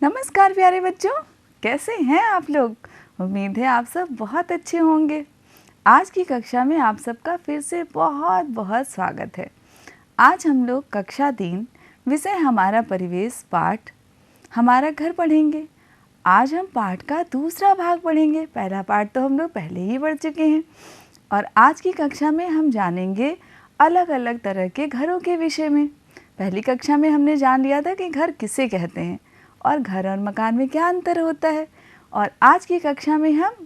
नमस्कार प्यारे बच्चों, कैसे हैं आप लोग। उम्मीद है आप सब बहुत अच्छे होंगे। आज की कक्षा में आप सबका फिर से बहुत बहुत स्वागत है। आज हम लोग कक्षा 3 विषय हमारा परिवेश पाठ हमारा घर पढ़ेंगे। आज हम पाठ का दूसरा भाग पढ़ेंगे। पहला पाठ तो हम लोग पहले ही पढ़ चुके हैं और आज की कक्षा में हम जानेंगे अलग अलग तरह के घरों के विषय में। पहली कक्षा में हमने जान लिया था कि घर किसे कहते हैं और घर और मकान में क्या अंतर होता है, और आज की कक्षा में हम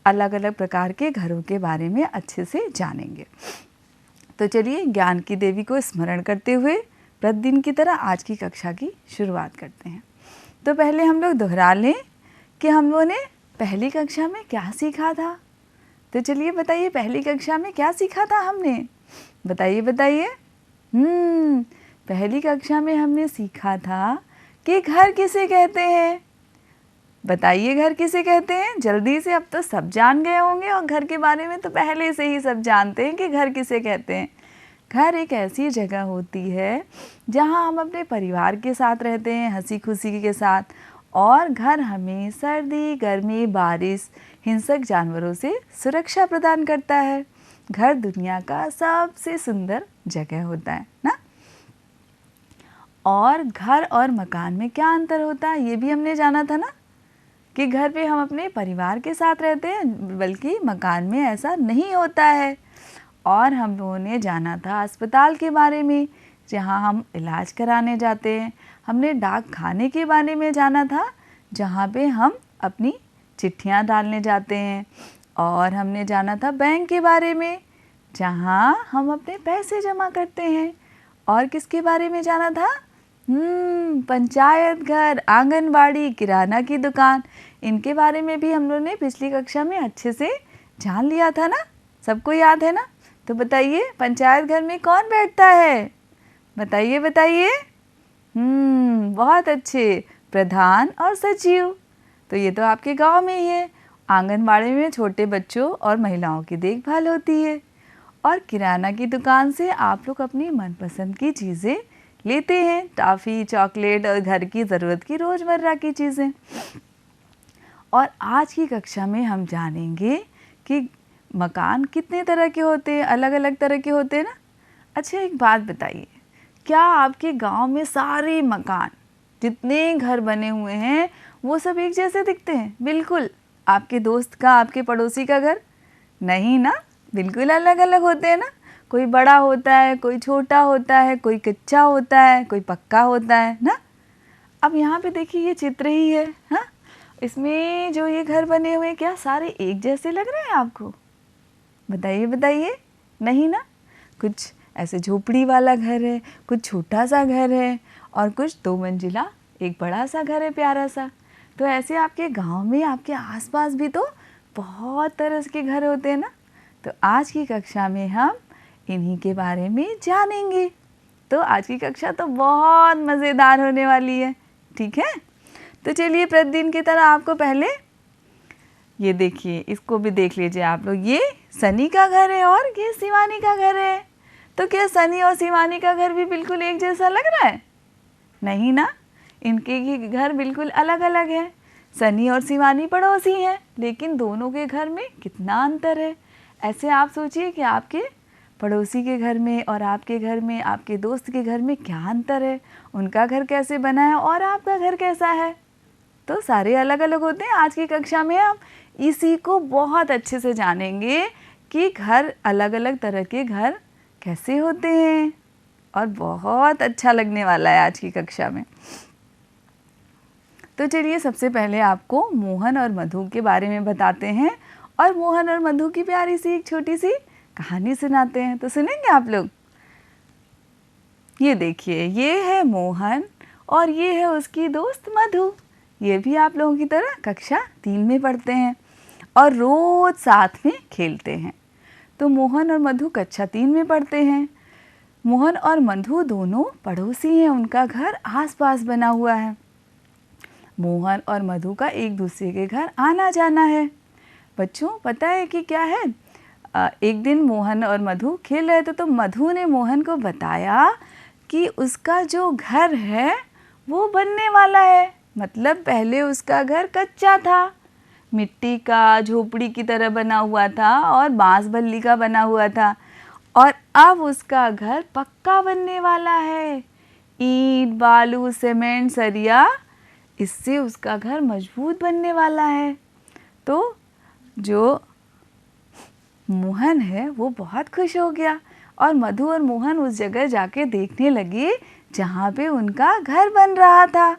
अलग अलग प्रकार के घरों के बारे में अच्छे से जानेंगे। तो चलिए ज्ञान की देवी को स्मरण करते हुए प्रतिदिन की तरह आज की कक्षा की शुरुआत करते हैं। तो पहले हम लोग दोहरा लें कि हम लोगों ने पहली कक्षा में क्या सीखा था। तो चलिए बताइए, पहली कक्षा में क्या सीखा था हमने, बताइए बताइए। पहली कक्षा में हमने सीखा था कि घर किसे कहते हैं। बताइए घर किसे कहते हैं जल्दी से। अब तो सब जान गए होंगे और घर के बारे में तो पहले से ही सब जानते हैं कि घर किसे कहते हैं। घर एक ऐसी जगह होती है जहां हम अपने परिवार के साथ रहते हैं, हंसी खुशी के साथ, और घर हमें सर्दी, गर्मी, बारिश, हिंसक जानवरों से सुरक्षा प्रदान करता है। घर दुनिया का सबसे सुंदर जगह होता है ना। और घर और मकान में क्या अंतर होता है ये भी हमने जाना था ना, कि घर पे हम अपने परिवार के साथ रहते हैं, बल्कि मकान में ऐसा नहीं होता है। और हम लोगों ने जाना था अस्पताल के बारे में, जहाँ हम इलाज कराने जाते हैं। हमने डाक खाने के बारे में जाना था, जहाँ पे हम अपनी चिट्ठियाँ डालने जाते हैं। और हमने जाना था बैंक के बारे में, जहाँ हम अपने पैसे जमा करते हैं। और किसके बारे में जाना था, पंचायत घर, आंगनबाड़ी, किराना की दुकान, इनके बारे में भी हम लोगों ने पिछली कक्षा में अच्छे से जान लिया था ना। सबको याद है ना। तो बताइए पंचायत घर में कौन बैठता है, बताइए बताइए। बहुत अच्छे, प्रधान और सचिव। तो ये तो आपके गांव में ही है। आंगनबाड़ी में छोटे बच्चों और महिलाओं की देखभाल होती है। और किराना की दुकान से आप लोग अपनी मनपसंद की चीज़ें लेते हैं, टॉफ़ी, चॉकलेट और घर की ज़रूरत की रोज़मर्रा की चीज़ें। और आज की कक्षा में हम जानेंगे कि मकान कितने तरह के होते हैं, अलग अलग तरह के होते हैं ना। अच्छा एक बात बताइए, क्या आपके गांव में सारे मकान, जितने घर बने हुए हैं, वो सब एक जैसे दिखते हैं? बिल्कुल। आपके दोस्त का, आपके पड़ोसी का घर नहीं ना, बिल्कुल अलग अलग होते हैं ना। कोई बड़ा होता है, कोई छोटा होता है, कोई कच्चा होता है, कोई पक्का होता है ना। अब यहाँ पे देखिए ये चित्र ही है, हाँ। इसमें जो ये घर बने हुए क्या सारे एक जैसे लग रहे हैं आपको, बताइए बताइए। नहीं ना, कुछ ऐसे झोपड़ी वाला घर है, कुछ छोटा सा घर है, और कुछ 2 मंजिला एक बड़ा सा घर है प्यारा सा। तो ऐसे आपके गांव में, आपके आसपास भी तो बहुत तरह के घर होते हैं ना। तो आज की कक्षा में हम इन्हीं के बारे में जानेंगे। तो आज की कक्षा तो बहुत मज़ेदार होने वाली है, ठीक है। तो चलिए प्रतिदिन की तरह आपको पहले ये देखिए, इसको भी देख लीजिए आप लोग। ये सनी का घर है और ये शिवानी का घर है। तो क्या सनी और शिवानी का घर भी बिल्कुल एक जैसा लग रहा है? नहीं ना, इनके घर बिल्कुल अलग अलग है। सनी और शिवानी पड़ोसी हैं, लेकिन दोनों के घर में कितना अंतर है। ऐसे आप सोचिए कि आपके पड़ोसी के घर में और आपके घर में, आपके दोस्त के घर में क्या अंतर है, उनका घर कैसे बना है और आपका घर कैसा है। तो सारे अलग अलग होते हैं। आज की कक्षा में हम इसी को बहुत अच्छे से जानेंगे कि घर, अलग अलग तरह के घर कैसे होते हैं, और बहुत अच्छा लगने वाला है आज की कक्षा में। तो चलिए सबसे पहले आपको मोहन और मधु के बारे में बताते हैं, और मोहन और मधु की प्यारी सी एक छोटी सी कहानी सुनाते हैं। तो सुनेंगे आप लोग। ये देखिए, ये है मोहन और ये है उसकी दोस्त मधु। ये भी आप लोगों की तरह कक्षा 3 में पढ़ते हैं और रोज साथ में खेलते हैं। तो मोहन और मधु कक्षा 3 में पढ़ते हैं। मोहन और मधु दोनों पड़ोसी हैं, उनका घर आसपास बना हुआ है। मोहन और मधु का एक दूसरे के घर आना जाना है। बच्चों पता है कि क्या है, एक दिन मोहन और मधु खेल रहे थे, तो मधु ने मोहन को बताया कि उसका जो घर है वो बनने वाला है। मतलब पहले उसका घर कच्चा था, मिट्टी का, झोपड़ी की तरह बना हुआ था और बांस बल्ली का बना हुआ था, और अब उसका घर पक्का बनने वाला है। ईंट, बालू, सीमेंट, सरिया, इससे उसका घर मजबूत बनने वाला है। तो जो मोहन है वो बहुत खुश हो गया और मधु और मोहन उस जगह जाके देखने लगे जहाँ पे उनका घर बन रहा था।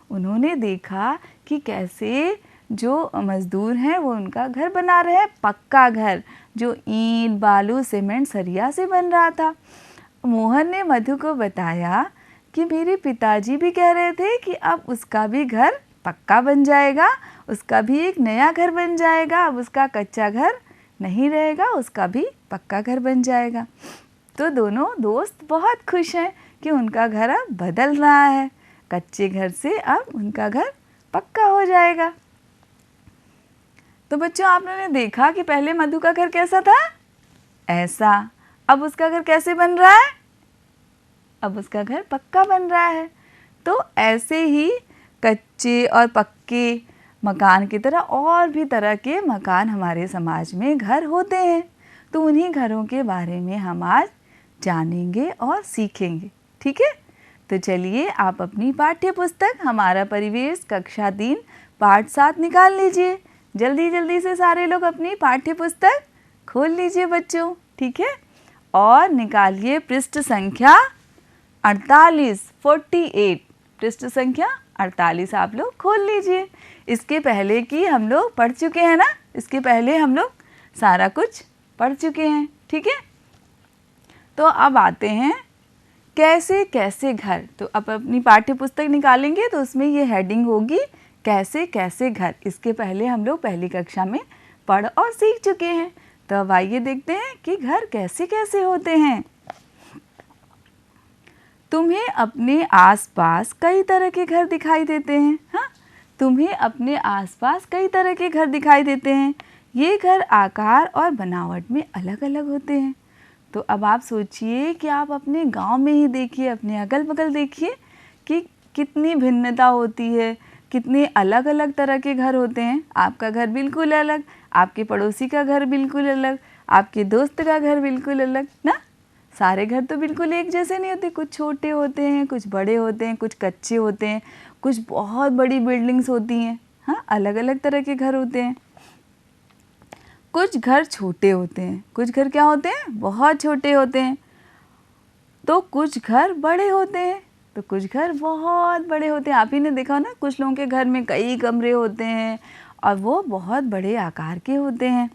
उन्होंने देखा कि कैसे जो मज़दूर हैं वो उनका घर बना रहे हैं, पक्का घर जो ईंट, बालू, सीमेंट, सरिया से बन रहा था। मोहन ने मधु को बताया कि मेरे पिताजी भी कह रहे थे कि अब उसका भी घर पक्का बन जाएगा, उसका भी एक नया घर बन जाएगा, अब उसका कच्चा घर नहीं रहेगा, उसका भी पक्का घर बन जाएगा। तो दोनों दोस्त बहुत खुश हैं कि उनका घर अब बदल रहा है, कच्चे घर से अब उनका घर पक्का हो जाएगा। तो बच्चों, आप लोगों ने देखा कि पहले मधु का घर कैसा था, ऐसा। अब उसका घर कैसे बन रहा है, अब उसका घर पक्का बन रहा है। तो ऐसे ही कच्चे और पक्के मकान की तरह और भी तरह के मकान हमारे समाज में घर होते हैं। तो उन्हीं घरों के बारे में हम आज जानेंगे और सीखेंगे, ठीक है। तो चलिए आप अपनी पाठ्य पुस्तक हमारा परिवेश कक्षा 3 पाठ 7 निकाल लीजिए। जल्दी जल्दी से सारे लोग अपनी पाठ्य पुस्तक खोल लीजिए बच्चों, ठीक है। और निकालिए पृष्ठ संख्या 48 पृष्ठ संख्या 48 आप लोग खोल लीजिए। इसके पहले की हम लोग पढ़ चुके हैं ना, इसके पहले हम लोग सारा कुछ पढ़ चुके हैं, ठीक है। तो अब आते हैं कैसे कैसे घर। तो अब अपनी पाठ्य पुस्तक निकालेंगे तो उसमें ये हेडिंग होगी कैसे कैसे घर। इसके पहले हम लोग पहली कक्षा में पढ़ और सीख चुके हैं। तो अब आइए देखते हैं कि घर कैसे कैसे होते हैं। तुम्हें अपने आसपास कई तरह के घर दिखाई देते हैं, हाँ, तुम्हें अपने आसपास कई तरह के घर दिखाई देते हैं। ये घर आकार और बनावट में अलग अलग होते हैं। तो अब आप सोचिए कि आप अपने गांव में ही देखिए, अपने अगल बगल देखिए कि कितनी भिन्नता होती है, कितने अलग अलग तरह के घर होते हैं। आपका घर बिल्कुल अलग, आपके पड़ोसी का घर बिल्कुल अलग, आपके दोस्त का घर बिल्कुल अलग ना। सारे घर तो बिल्कुल एक जैसे नहीं होते, कुछ छोटे होते हैं, कुछ बड़े होते हैं, कुछ कच्चे होते हैं, कुछ बहुत बड़ी बिल्डिंग्स होती हैं, हाँ, अलग अलग तरह के घर होते हैं। कुछ घर छोटे होते हैं, कुछ घर क्या होते हैं, बहुत छोटे होते हैं। तो कुछ घर बड़े होते हैं, तो कुछ घर बहुत बड़े होते हैं। आप ही ने देखा ना, कुछ लोगों के घर में कई कमरे होते हैं और वो बहुत बड़े आकार के होते हैं।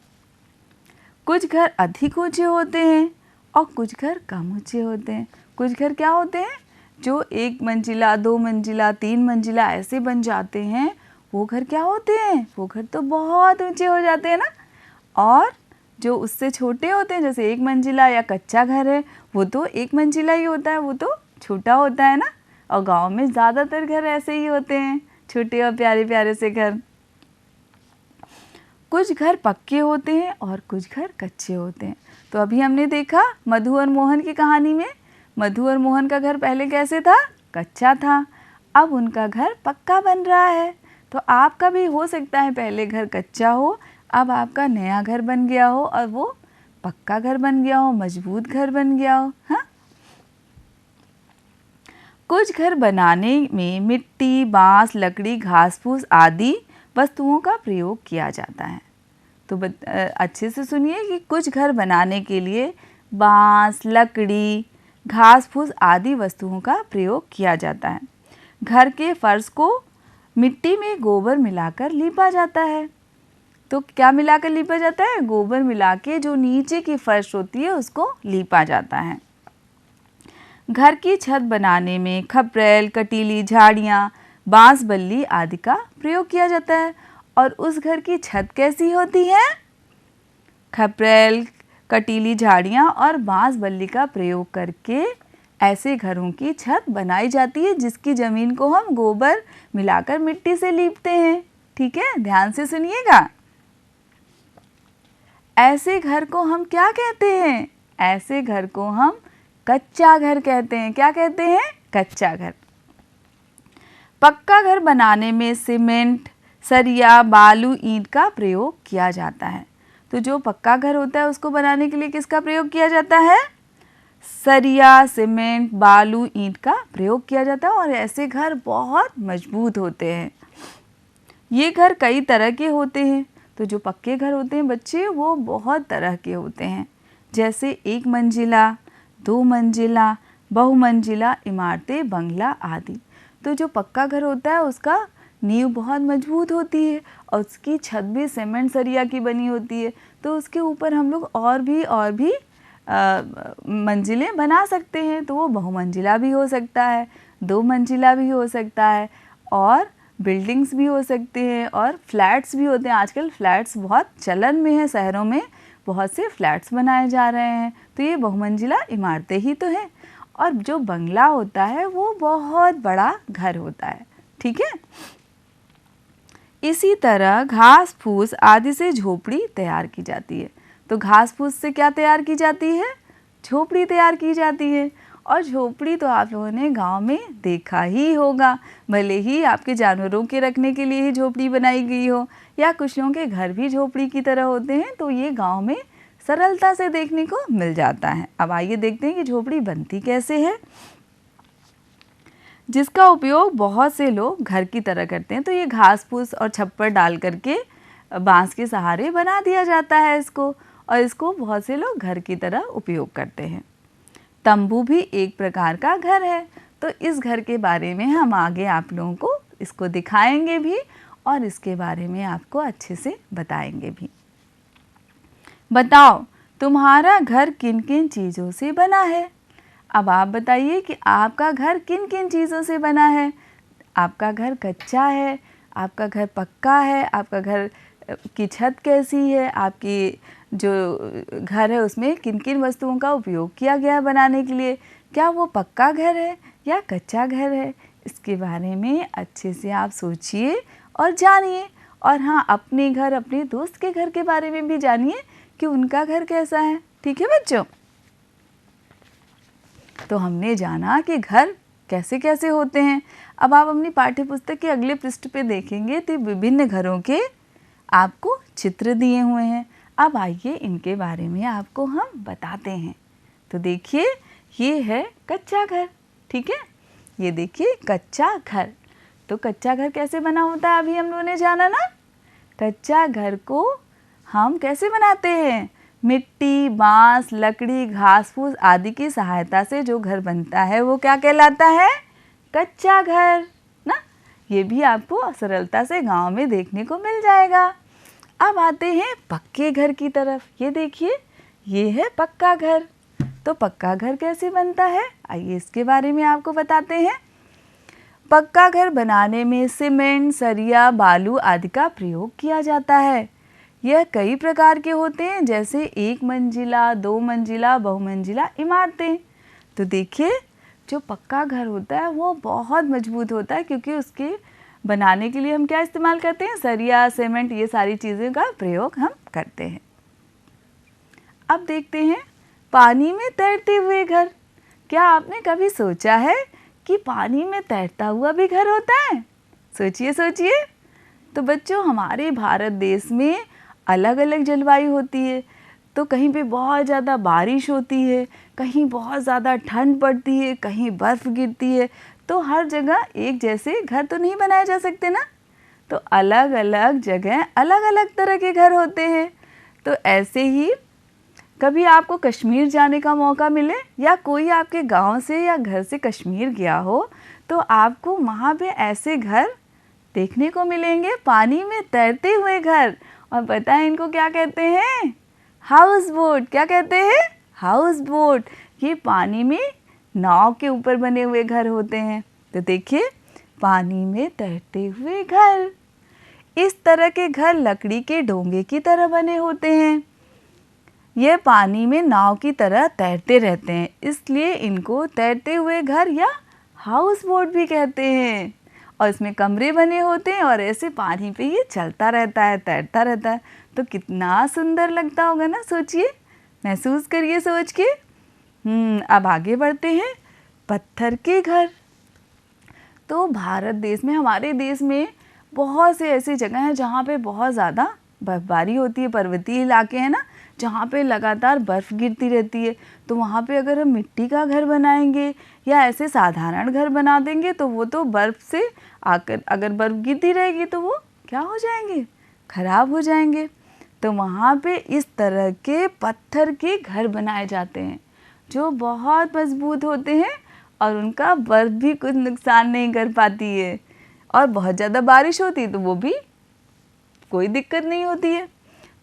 कुछ घर अधिक ऊंचे होते हैं और कुछ घर कम ऊंचे होते हैं। कुछ घर क्या होते हैं, जो 1 मंजिला, 2 मंजिला, 3 मंजिला ऐसे बन जाते हैं, वो घर क्या होते हैं, वो घर तो बहुत ऊंचे हो जाते हैं ना। और जो उससे छोटे होते हैं, जैसे 1 मंजिला या कच्चा घर है, वो तो 1 मंजिला ही होता है, वो तो छोटा होता है ना। और गांव में ज़्यादातर घर ऐसे ही होते हैं, छोटे और प्यारे प्यारे से घर। कुछ घर पक्के होते हैं और कुछ घर कच्चे होते हैं। तो अभी हमने देखा मधु और मोहन की कहानी में, मधु और मोहन का घर पहले कैसे था, कच्चा था, अब उनका घर पक्का बन रहा है। तो आपका भी हो सकता है पहले घर कच्चा हो, अब आपका नया घर बन गया हो और वो पक्का घर बन गया हो, मजबूत घर बन गया हो, हाँ। कुछ घर बनाने में मिट्टी, बांस, लकड़ी, घास फूस आदि वस्तुओं का प्रयोग किया जाता है। तो अच्छे से सुनिए कि कुछ घर बनाने के लिए बांस, लकड़ी, घास फूस आदि वस्तुओं का प्रयोग किया जाता है। घर के फर्श को मिट्टी में गोबर मिलाकर लीपा जाता है। तो क्या मिलाकर लीपा जाता है, गोबर मिला के जो नीचे की फर्श होती है उसको लीपा जाता है। घर की छत बनाने में खपरेल, कटीली झाड़ियाँ, बांस बल्ली आदि का प्रयोग किया जाता है। और उस घर की छत कैसी होती है, खपरेल, कटीली झाड़ियाँ और बांस बल्ली का प्रयोग करके ऐसे घरों की छत बनाई जाती है जिसकी ज़मीन को हम गोबर मिलाकर मिट्टी से लीपते हैं, ठीक है। ध्यान से सुनिएगा। ऐसे घर को हम क्या कहते हैं, ऐसे घर को हम कच्चा घर कहते हैं। क्या कहते हैं, कच्चा घर। पक्का घर बनाने में सीमेंट, सरिया, बालू, ईंट का प्रयोग किया जाता है। तो जो पक्का घर होता है उसको बनाने के लिए किसका प्रयोग किया जाता है? सरिया, सीमेंट, बालू, ईंट का प्रयोग किया जाता है और ऐसे घर बहुत मजबूत होते हैं। ये घर कई तरह के होते हैं। तो जो पक्के घर होते हैं बच्चे, वो बहुत तरह के होते हैं, जैसे 1 मंजिला, 2 मंजिला, बहुमंजिला इमारतें, बंगला आदि। तो जो पक्का घर होता है उसका नींव बहुत मजबूत होती है और उसकी छत भी सीमेंट सरिया की बनी होती है। तो उसके ऊपर हम लोग और भी मंजिलें बना सकते हैं। तो वो बहुमंजिला भी हो सकता है, 2 मंजिला भी हो सकता है और बिल्डिंग्स भी हो सकते हैं और फ्लैट्स भी होते हैं। आजकल फ्लैट्स बहुत चलन में है, शहरों में बहुत से फ्लैट्स बनाए जा रहे हैं। तो ये बहुमंजिला इमारतें ही तो हैं। और जो बंगला होता है वो बहुत बड़ा घर होता है, ठीक है। इसी तरह घास फूस आदि से झोपड़ी तैयार की जाती है। तो घास फूस से क्या तैयार की जाती है? झोपड़ी तैयार की जाती है। और झोपड़ी तो आप लोगों ने गांव में देखा ही होगा, भले ही आपके जानवरों के रखने के लिए ही झोपड़ी बनाई गई हो या कुछ लोगों के घर भी झोपड़ी की तरह होते हैं। तो ये गांव में सरलता से देखने को मिल जाता है। अब आइए देखते हैं कि झोपड़ी बनती कैसे है, जिसका उपयोग बहुत से लोग घर की तरह करते हैं। तो ये घास फूस और छप्पर डाल करके बांस के सहारे बना दिया जाता है इसको, और इसको बहुत से लोग घर की तरह उपयोग करते हैं। तंबू भी एक प्रकार का घर है। तो इस घर के बारे में हम आगे आप लोगों को इसको दिखाएंगे भी और इसके बारे में आपको अच्छे से बताएंगे भी। बताओ तुम्हारा घर किन किन चीज़ों से बना है? अब आप बताइए कि आपका घर किन किन चीज़ों से बना है। आपका घर कच्चा है, आपका घर पक्का है, आपका घर की छत कैसी है, आपकी जो घर है उसमें किन किन वस्तुओं का उपयोग किया गया बनाने के लिए, क्या वो पक्का घर है या कच्चा घर है, इसके बारे में अच्छे से आप सोचिए और जानिए। और हाँ, अपने घर, अपने दोस्त के घर के बारे में भी जानिए कि उनका घर कैसा है, ठीक है बच्चों। तो हमने जाना कि घर कैसे कैसे होते हैं। अब आप अपनी पाठ्य पुस्तक के अगले पृष्ठ पे देखेंगे तो विभिन्न घरों के आपको चित्र दिए हुए हैं। अब आइए इनके बारे में आपको हम बताते हैं। तो देखिए, ये है कच्चा घर, ठीक है। ये देखिए कच्चा घर। तो कच्चा घर कैसे बना होता है अभी हम लोगों ने जाना ना। कच्चा घर को हम कैसे बनाते हैं? मिट्टी, बांस, लकड़ी, घास फूस आदि की सहायता से जो घर बनता है वो क्या कहलाता है? कच्चा घर ना। ये भी आपको सरलता से गांव में देखने को मिल जाएगा। अब आते हैं पक्के घर की तरफ। ये देखिए, ये है पक्का घर। तो पक्का घर कैसे बनता है, आइए इसके बारे में आपको बताते हैं। पक्का घर बनाने में सीमेंट, सरिया, बालू आदि का प्रयोग किया जाता है। यह कई प्रकार के होते हैं, जैसे 1 मंजिला, 2 मंजिला, बहुमंजिला इमारतें। तो देखिए, जो पक्का घर होता है वो बहुत मजबूत होता है, क्योंकि उसके बनाने के लिए हम क्या इस्तेमाल करते हैं? सरिया, सीमेंट, ये सारी चीज़ों का प्रयोग हम करते हैं। अब देखते हैं पानी में तैरते हुए घर। क्या आपने कभी सोचा है कि पानी में तैरता हुआ भी घर होता है? सोचिए सोचिए। तो बच्चों, हमारे भारत देश में अलग अलग जलवायु होती है। तो कहीं पे बहुत ज़्यादा बारिश होती है, कहीं बहुत ज़्यादा ठंड पड़ती है, कहीं बर्फ़ गिरती है। तो हर जगह एक जैसे घर तो नहीं बनाए जा सकते ना। तो अलग अलग जगह अलग अलग तरह के घर होते हैं। तो ऐसे ही कभी आपको कश्मीर जाने का मौका मिले या कोई आपके गांव से या घर से कश्मीर गया हो, तो आपको वहाँ पे ऐसे घर देखने को मिलेंगे, पानी में तैरते हुए घर। और पता है इनको क्या कहते हैं? House boat. क्या कहते हैं? House boat. ये पानी में नाव के ऊपर बने हुए घर होते हैं। तो देखिए, पानी में तैरते हुए घर। इस तरह के घर लकड़ी के डोंगे की तरह बने होते हैं। ये पानी में नाव की तरह तैरते रहते हैं, इसलिए इनको तैरते हुए घर या हाउस बोट भी कहते हैं। और इसमें कमरे बने होते हैं और ऐसे पानी पे ये चलता रहता है, तैरता रहता है। तो कितना सुंदर लगता होगा ना। सोचिए, महसूस करिए सोच के। अब आगे बढ़ते हैं। पत्थर के घर। तो भारत देश में, हमारे देश में बहुत से ऐसी जगह हैं जहाँ पे बहुत ज़्यादा बर्फ़बारी होती है, पर्वतीय इलाके हैं ना, जहाँ पे लगातार बर्फ़ गिरती रहती है। तो वहाँ पे अगर हम मिट्टी का घर बनाएंगे या ऐसे साधारण घर बना देंगे तो वो तो बर्फ़ से आकर, अगर बर्फ़ गिरती रहेगी तो वो क्या हो जाएंगे, ख़राब हो जाएंगे। तो वहाँ पे इस तरह के पत्थर के घर बनाए जाते हैं जो बहुत मज़बूत होते हैं और उनका बर्फ़ भी कुछ नुकसान नहीं कर पाती है, और बहुत ज़्यादा बारिश होती है तो वो भी कोई दिक्कत नहीं होती है।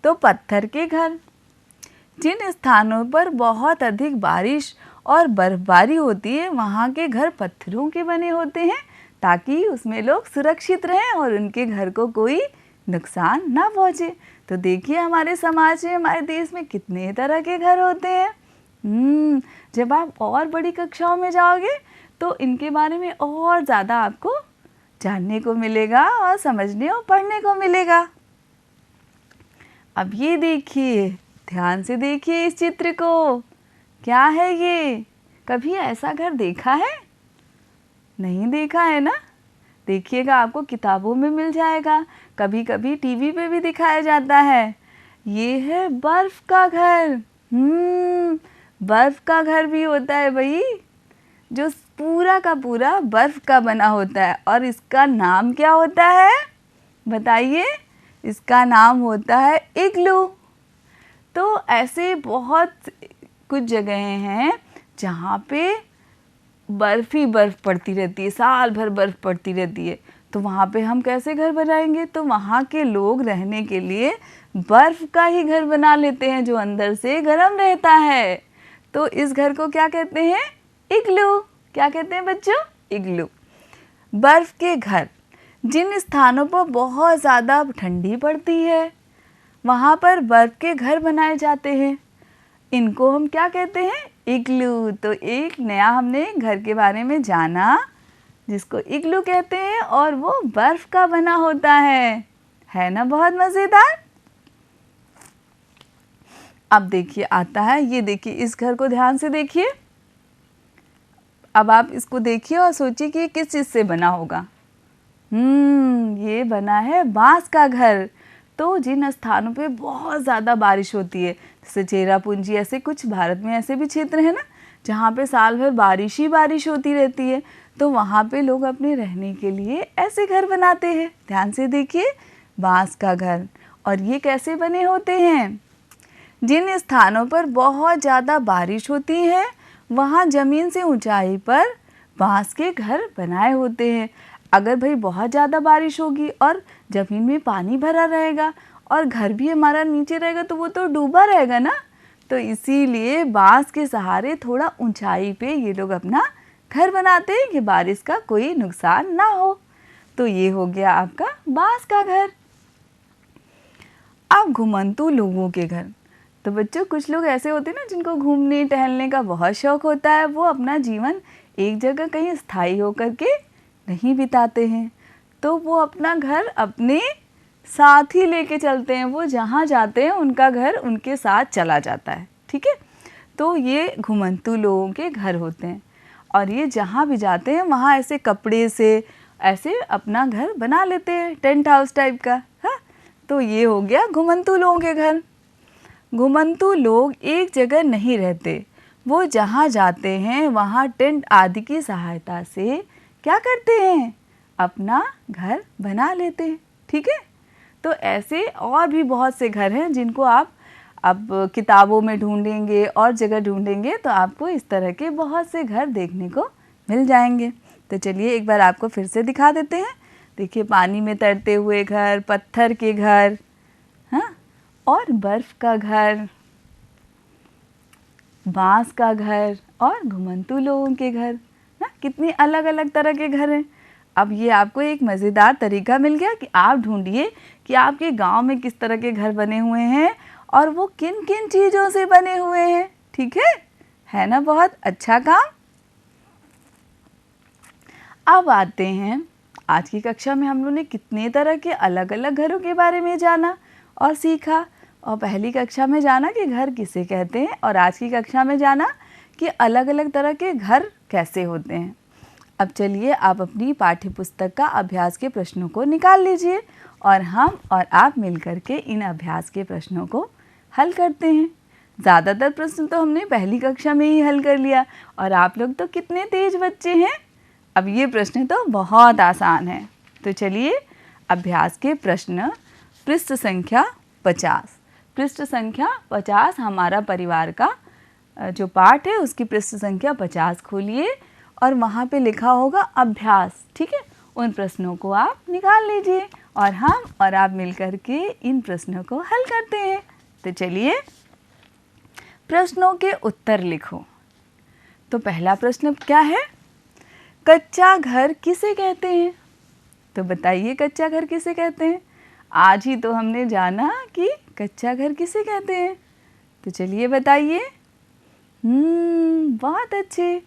तो पत्थर के घर, जिन स्थानों पर बहुत अधिक बारिश और बर्फबारी होती है वहाँ के घर पत्थरों के बने होते हैं ताकि उसमें लोग सुरक्षित रहें और उनके घर को कोई नुकसान ना पहुँचे। तो देखिए हमारे समाज में, हमारे देश में कितने तरह के घर होते हैं। जब आप और बड़ी कक्षाओं में जाओगे तो इनके बारे में और ज़्यादा आपको जानने को मिलेगा और समझने और पढ़ने को मिलेगा। अब ये देखिए, ध्यान से देखिए इस चित्र को। क्या है ये? कभी ऐसा घर देखा है? नहीं देखा है ना? देखिएगा, आपको किताबों में मिल जाएगा, कभी कभी टीवी पे भी दिखाया जाता है। ये है बर्फ का घर। बर्फ का घर भी होता है भाई, जो पूरा का पूरा बर्फ का बना होता है। और इसका नाम क्या होता है बताइए? इसका नाम होता है इग्लू। तो ऐसे बहुत कुछ जगहें हैं जहाँ पे बर्फ़ ही बर्फ़ पड़ती रहती है, साल भर बर्फ़ पड़ती रहती है। तो वहाँ पे हम कैसे घर बनाएंगे? तो वहाँ के लोग रहने के लिए बर्फ़ का ही घर बना लेते हैं जो अंदर से गर्म रहता है। तो इस घर को क्या कहते हैं? इग्लू। क्या कहते हैं बच्चों? इग्लू। बर्फ़ के घर, जिन स्थानों पर बहुत ज़्यादा ठंडी पड़ती है वहाँ पर बर्फ़ के घर बनाए जाते हैं। इनको हम क्या कहते हैं? इग्लू। तो एक नया हमने घर के बारे में जाना जिसको इग्लू कहते हैं, और वो बर्फ़ का बना होता है ना बहुत मज़ेदार। अब देखिए आता है, ये देखिए इस घर को ध्यान से देखिए। अब आप इसको देखिए और सोचिए कि ये किस चीज़ से बना होगा। ये बना है बांस का घर। तो जिन स्थानों पे बहुत ज़्यादा बारिश होती है, जैसे चेरापूंजी, ऐसे कुछ भारत में ऐसे भी क्षेत्र हैं ना जहाँ पे साल भर बारिश ही बारिश होती रहती है, तो वहाँ पे लोग अपने रहने के लिए ऐसे घर बनाते हैं। ध्यान से देखिए, बांस का घर। और ये कैसे बने होते हैं? जिन स्थानों पर बहुत ज़्यादा बारिश होती है वहाँ ज़मीन से ऊंचाई पर बांस के घर बनाए होते हैं। अगर भाई बहुत ज़्यादा बारिश होगी और ज़मीन में पानी भरा रहेगा और घर भी हमारा नीचे रहेगा तो वो तो डूबा रहेगा ना। तो इसीलिए बांस के सहारे थोड़ा ऊंचाई पे ये लोग अपना घर बनाते हैं कि बारिश का कोई नुकसान ना हो। तो ये हो गया आपका बांस का घर। अब घुमंतू लोगों के घर। तो बच्चों, कुछ लोग ऐसे होते हैं ना जिनको घूमने टहलने का बहुत शौक़ होता है। वो अपना जीवन एक जगह कहीं स्थायी होकर के नहीं बिताते हैं, तो वो अपना घर अपने साथ ही लेके चलते हैं। वो जहाँ जाते हैं उनका घर उनके साथ चला जाता है। ठीक है, तो ये घुमंतू लोगों के घर होते हैं। और ये जहाँ भी जाते हैं वहाँ ऐसे कपड़े से ऐसे अपना घर बना लेते हैं, टेंट हाउस टाइप का। हाँ, तो ये हो गया घुमंतू लोगों के घर। घुमंतू लोग एक जगह नहीं रहते, वो जहाँ जाते हैं वहाँ टेंट आदि की सहायता से क्या करते हैं? अपना घर बना लेते हैं। ठीक है, तो ऐसे और भी बहुत से घर हैं जिनको आप अब किताबों में ढूंढेंगे और जगह ढूंढेंगे तो आपको इस तरह के बहुत से घर देखने को मिल जाएंगे। तो चलिए एक बार आपको फिर से दिखा देते हैं। देखिए, पानी में तैरते हुए घर, पत्थर के घर, हाँ, और बर्फ़ का घर, बांस का घर और घुमंतू लोगों के घर। ना, कितने अलग अलग तरह के घर हैं। अब ये आपको एक मज़ेदार तरीका मिल गया कि आप ढूंढिए कि आपके गांव में किस तरह के घर बने हुए हैं और वो किन किन चीज़ों से बने हुए हैं। ठीक है ना, बहुत अच्छा काम। अब आते हैं, आज की कक्षा में हम लोगों ने कितने तरह के अलग अलग घरों के बारे में जाना और सीखा। और पहली कक्षा में जाना कि घर किसे कहते हैं, और आज की कक्षा में जाना कि अलग अलग तरह के घर कैसे होते हैं। अब चलिए आप अपनी पाठ्य पुस्तक का अभ्यास के प्रश्नों को निकाल लीजिए और हम और आप मिलकर के इन अभ्यास के प्रश्नों को हल करते हैं। ज़्यादातर प्रश्न तो हमने पहली कक्षा में ही हल कर लिया और आप लोग तो कितने तेज बच्चे हैं। अब ये प्रश्न तो बहुत आसान है। तो चलिए अभ्यास के प्रश्न पृष्ठ संख्या 50। पृष्ठ संख्या 50 हमारा परिवार का जो पाठ है उसकी पृष्ठ संख्या 50 खोलिए और वहाँ पे लिखा होगा अभ्यास। ठीक है, उन प्रश्नों को आप निकाल लीजिए और हम और आप मिलकर के इन प्रश्नों को हल करते हैं। तो चलिए प्रश्नों के उत्तर लिखो। तो पहला प्रश्न क्या है? कच्चा घर किसे कहते हैं? तो बताइए कच्चा घर किसे कहते हैं? आज ही तो हमने जाना कि कच्चा घर किसे कहते हैं। तो चलिए बताइए। बहुत अच्छे।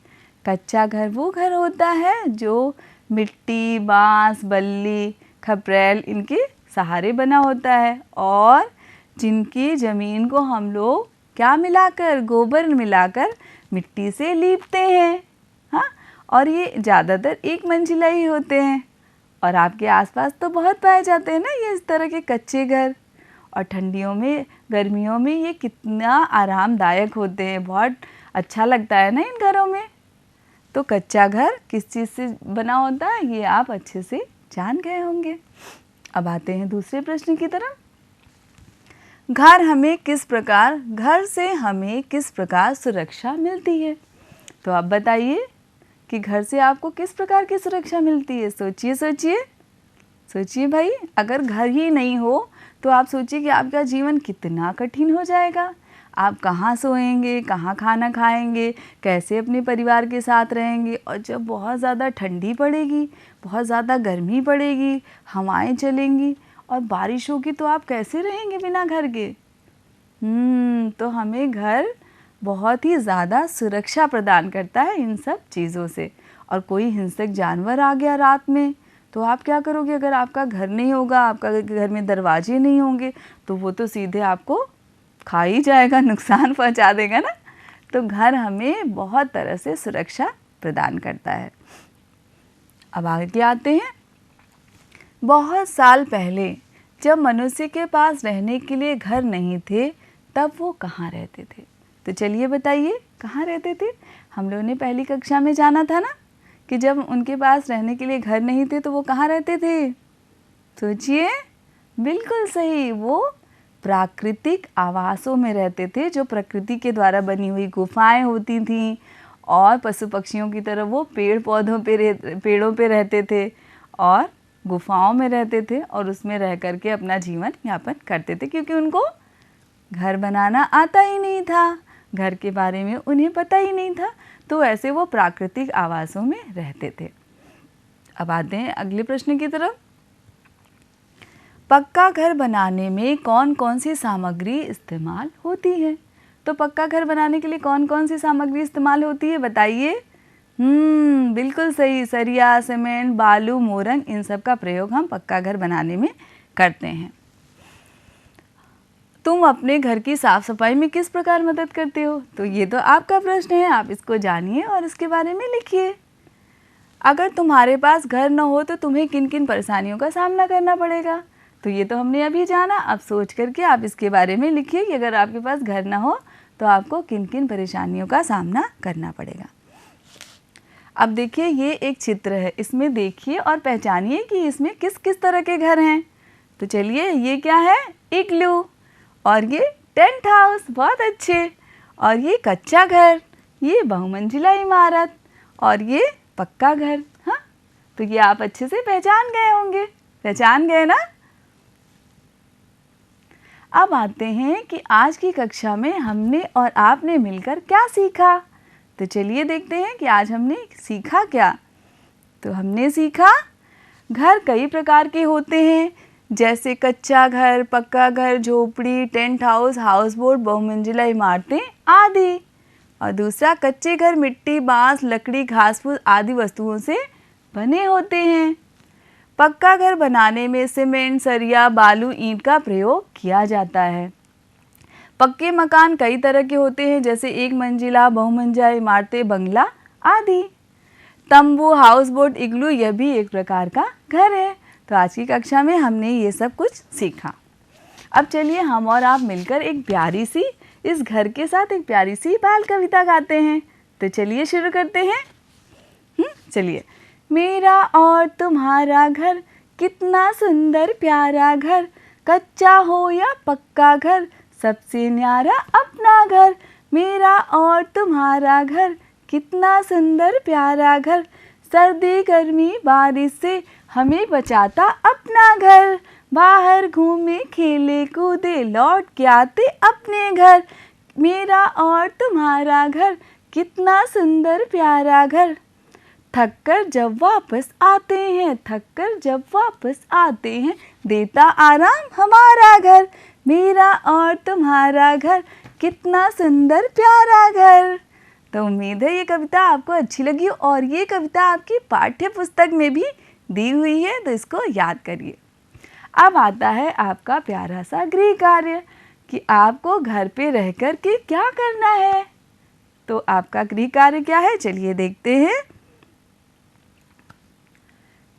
कच्चा घर वो घर होता है जो मिट्टी, बांस, बल्ली, खपरेल इनके सहारे बना होता है और जिनकी ज़मीन को हम लोग क्या मिलाकर, गोबर मिलाकर मिट्टी से लीपते हैं। हाँ, और ये ज़्यादातर एक मंजिला ही होते हैं और आपके आसपास तो बहुत पाए जाते हैं ना ये इस तरह के कच्चे घर। और ठंडियों में, गर्मियों में ये कितना आरामदायक होते हैं, बहुत अच्छा लगता है ना इन घरों में। तो कच्चा घर किस चीज़ से बना होता है ये आप अच्छे से जान गए होंगे। अब आते हैं दूसरे प्रश्न की तरफ। घर से हमें किस प्रकार सुरक्षा मिलती है? तो आप बताइए कि घर से आपको किस प्रकार की सुरक्षा मिलती है। सोचिए सोचिए सोचिए भाई। अगर घर ही नहीं हो तो आप सोचिए कि आपका जीवन कितना कठिन हो जाएगा। आप कहाँ सोएंगे, कहाँ खाना खाएंगे, कैसे अपने परिवार के साथ रहेंगे। और जब बहुत ज़्यादा ठंडी पड़ेगी, बहुत ज़्यादा गर्मी पड़ेगी, हवाएं चलेंगी और बारिश होगी तो आप कैसे रहेंगे बिना घर के? तो हमें घर बहुत ही ज़्यादा सुरक्षा प्रदान करता है इन सब चीज़ों से। और कोई हिंसक जानवर आ गया रात में तो आप क्या करोगे? अगर आपका घर नहीं होगा, आपका घर में दरवाजे नहीं होंगे तो वो तो सीधे आपको खा ही जाएगा, नुकसान पहुंचा देगा ना। तो घर हमें बहुत तरह से सुरक्षा प्रदान करता है। अब आगे आते हैं। बहुत साल पहले जब मनुष्य के पास रहने के लिए घर नहीं थे तब वो कहाँ रहते थे? तो चलिए बताइए कहाँ रहते थे। हम लोगों ने पहली कक्षा में जाना था ना कि जब उनके पास रहने के लिए घर नहीं थे तो वो कहाँ रहते थे? सोचिए। बिल्कुल सही, वो प्राकृतिक आवासों में रहते थे जो प्रकृति के द्वारा बनी हुई गुफाएं होती थीं। और पशु पक्षियों की तरह वो पेड़ों पे रहते थे और गुफाओं में रहते थे और उसमें रह कर के अपना जीवन यापन करते थे क्योंकि उनको घर बनाना आता ही नहीं था, घर के बारे में उन्हें पता ही नहीं था। तो ऐसे वो प्राकृतिक आवासों में रहते थे। अब आते हैं अगले प्रश्न की तरफ। पक्का घर बनाने में कौन कौन सी सामग्री इस्तेमाल होती है? तो पक्का घर बनाने के लिए कौन कौन सी सामग्री इस्तेमाल होती है बताइए। बिल्कुल सही, सरिया, सीमेंट, बालू, मोरंग, इन सब का प्रयोग हम पक्का घर बनाने में करते हैं। तुम अपने घर की साफ सफाई में किस प्रकार मदद करते हो? तो ये तो आपका प्रश्न है, आप इसको जानिए और इसके बारे में लिखिए। अगर तुम्हारे पास घर न हो तो तुम्हें किन किन परेशानियों का सामना करना पड़ेगा? तो ये तो हमने अभी जाना। अब सोच करके आप इसके बारे में लिखिए कि अगर आपके पास घर ना हो तो आपको किन किन परेशानियों का सामना करना पड़ेगा। अब देखिए ये एक चित्र है, इसमें देखिए और पहचानिए कि इसमें किस किस तरह के घर हैं। तो चलिए ये क्या है? इग्लू, और ये टेंट हाउस, बहुत अच्छे। और ये कच्चा घर, ये बहुमंजिला इमारत, और ये पक्का घर। हाँ, तो ये आप अच्छे से पहचान गए होंगे, पहचान गए ना। अब आते हैं कि आज की कक्षा में हमने और आपने मिलकर क्या सीखा। तो चलिए देखते हैं कि आज हमने सीखा क्या। तो हमने सीखा घर कई प्रकार के होते हैं, जैसे कच्चा घर, पक्का घर, झोपड़ी, टेंट हाउस, हाउस बोट, बहुमंजिला इमारतें आदि। और दूसरा, कच्चे घर मिट्टी, बांस, लकड़ी, घास फूस आदि वस्तुओं से बने होते हैं। पक्का घर बनाने में सीमेंट, सरिया, बालू, ईंट का प्रयोग किया जाता है। पक्के मकान कई तरह के होते हैं, जैसे एक मंजिला, बहुमंजिला इमारतें, बंगला आदि। तंबू, हाउस बोट, इग्लू, यह भी एक प्रकार का घर है। तो आज की कक्षा में हमने ये सब कुछ सीखा। अब चलिए हम और आप मिलकर एक प्यारी सी, इस घर के साथ एक प्यारी सी बाल कविता गाते हैं। तो चलिए शुरू करते हैं। चलिए। मेरा और तुम्हारा घर कितना सुंदर प्यारा घर, कच्चा हो या पक्का घर, सबसे न्यारा अपना घर। मेरा और तुम्हारा घर कितना सुंदर प्यारा घर, सर्दी गर्मी बारिश से हमें बचाता अपना घर। बाहर घूमे खेले कूदे लौट के आते अपने घर। मेरा और तुम्हारा घर कितना सुंदर प्यारा घर, थक कर जब वापस आते हैं, थक कर जब वापस आते हैं, देता आराम हमारा घर। मेरा और तुम्हारा घर कितना सुंदर प्यारा घर। तो उम्मीद है ये कविता आपको अच्छी लगी और ये कविता आपकी पाठ्य पुस्तक में भी दी हुई है, तो इसको याद करिए। अब आता है आपका प्यारा सा गृह कार्य कि आपको घर पे रह कर के क्या करना है। तो आपका गृह कार्य क्या है, चलिए देखते हैं।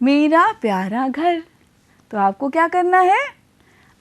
मेरा प्यारा घर, तो आपको क्या करना है,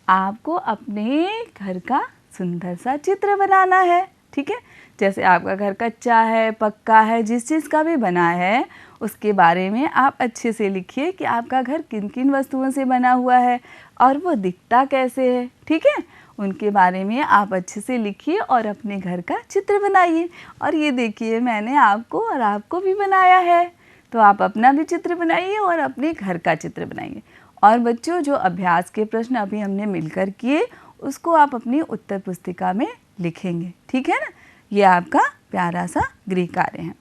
आपको अपने घर का सुंदर सा चित्र बनाना है। ठीक है, जैसे आपका घर कच्चा है, पक्का है, जिस चीज़ का भी बना है उसके बारे में आप अच्छे से लिखिए कि आपका घर किन किन वस्तुओं से बना हुआ है और वो दिखता कैसे है। ठीक है, उनके बारे में आप अच्छे से लिखिए और अपने घर का चित्र बनाइए। और ये देखिए मैंने आपको और आपको भी बनाया है, तो आप अपना भी चित्र बनाइए और अपने घर का चित्र बनाइए। और बच्चों, जो अभ्यास के प्रश्न अभी हमने मिलकर किए उसको आप अपनी उत्तर पुस्तिका में लिखेंगे। ठीक है ना, ये आपका प्यारा सा गृह कार्य है।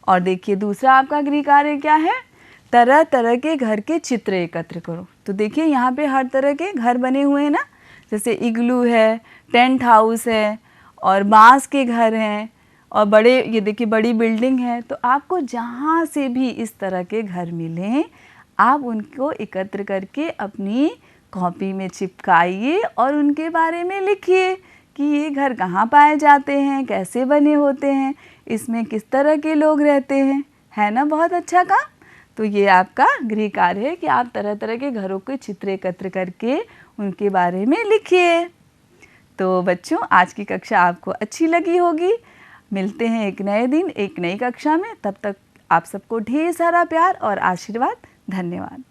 और देखिए दूसरा आपका गृह कार्य क्या है, तरह तरह के घर के चित्र एकत्र करो। तो देखिए यहाँ पे हर तरह के घर बने हुए हैं ना, जैसे इग्लू है, टेंट हाउस है और बांस के घर हैं और बड़े, ये देखिए बड़ी बिल्डिंग है। तो आपको जहाँ से भी इस तरह के घर मिलें आप उनको एकत्र करके अपनी कॉपी में चिपकाइए और उनके बारे में लिखिए कि ये घर कहाँ पाए जाते हैं, कैसे बने होते हैं, इसमें किस तरह के लोग रहते हैं। है ना बहुत अच्छा काम। तो ये आपका गृह कार्य है कि आप तरह तरह के घरों के चित्र एकत्र करके उनके बारे में लिखिए। तो बच्चों, आज की कक्षा आपको अच्छी लगी होगी। मिलते हैं एक नए दिन एक नई कक्षा में, तब तक आप सबको ढेर सारा प्यार और आशीर्वाद। धन्यवाद।